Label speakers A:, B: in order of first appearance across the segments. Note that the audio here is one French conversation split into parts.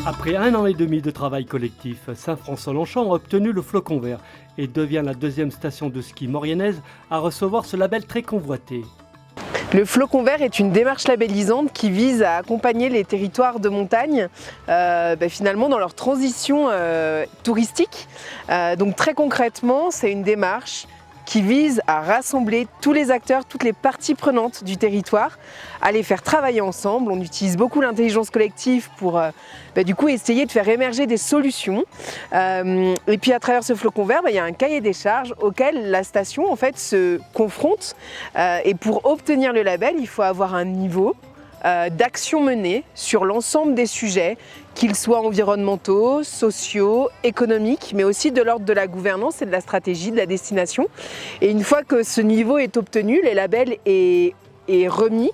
A: Après 1 an et demi de travail collectif, Saint-François-Longchamp a obtenu le Flocon Vert et devient la deuxième station de ski mauriennaise à recevoir ce label très convoité.
B: Le Flocon Vert est une démarche labellisante qui vise à accompagner les territoires de montagne finalement dans leur transition touristique. Donc très concrètement, c'est une démarche qui vise à rassembler tous les acteurs, toutes les parties prenantes du territoire, à les faire travailler ensemble. On utilise beaucoup l'intelligence collective pour du coup essayer de faire émerger des solutions. Et puis à travers ce Flocon Vert, il y a un cahier des charges auquel la station en fait se confronte. Et pour obtenir le label, il faut avoir un niveau d'action menée sur l'ensemble des sujets, qu'ils soient environnementaux, sociaux, économiques, mais aussi de l'ordre de la gouvernance et de la stratégie de la destination. Et une fois que ce niveau est obtenu, le label est remis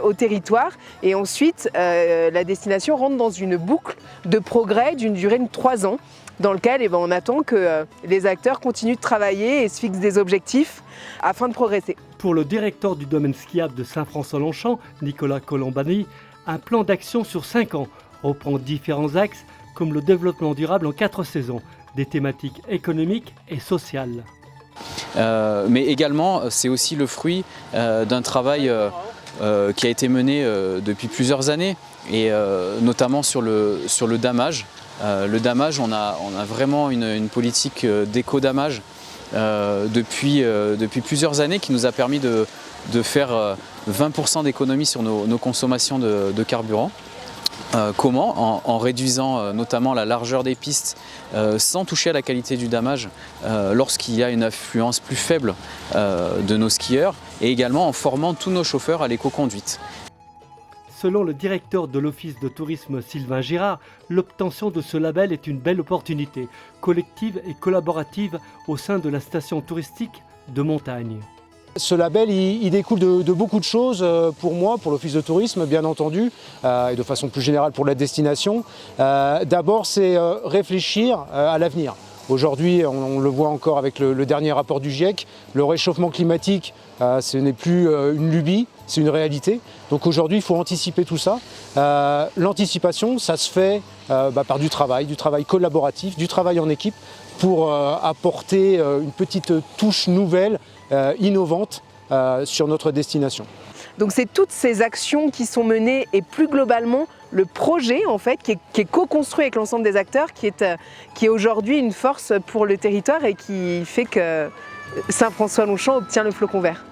B: au territoire et ensuite la destination rentre dans une boucle de progrès d'une durée de 3 ans dans lequel on attend que les acteurs continuent de travailler et se fixent des objectifs afin de progresser.
A: Pour le directeur du domaine skiable de Saint-François-Longchamp, Nicolas Colombani, un plan d'action sur 5 ans reprend différents axes comme le développement durable en 4 saisons, des thématiques économiques et sociales.
C: Mais également, c'est aussi le fruit d'un travail qui a été mené depuis plusieurs années, et notamment sur le damage. Le damage, on a vraiment une politique d'éco-damage depuis plusieurs années qui nous a permis de faire 20% d'économie sur nos consommations de carburant. Comment ? En réduisant notamment la largeur des pistes sans toucher à la qualité du damage lorsqu'il y a une affluence plus faible de nos skieurs, et également en formant tous nos chauffeurs à l'éco-conduite.
A: Selon le directeur de l'Office de tourisme Sylvain Girard, l'obtention de ce label est une belle opportunité, collective et collaborative au sein de la station touristique de montagne.
D: Ce label, il découle de beaucoup de choses pour moi, pour l'Office de tourisme bien entendu, et de façon plus générale pour la destination. D'abord, c'est réfléchir à l'avenir. Aujourd'hui, on le voit encore avec le dernier rapport du GIEC, le réchauffement climatique, ce n'est plus une lubie, c'est une réalité. Donc aujourd'hui, il faut anticiper tout ça. L'anticipation, ça se fait par du travail collaboratif, du travail en équipe, pour apporter une petite touche nouvelle, innovante sur notre destination.
B: Donc c'est toutes ces actions qui sont menées et plus globalement le projet en fait qui est co-construit avec l'ensemble des acteurs qui est aujourd'hui une force pour le territoire et qui fait que Saint-François-Longchamp obtient le Flocon Vert.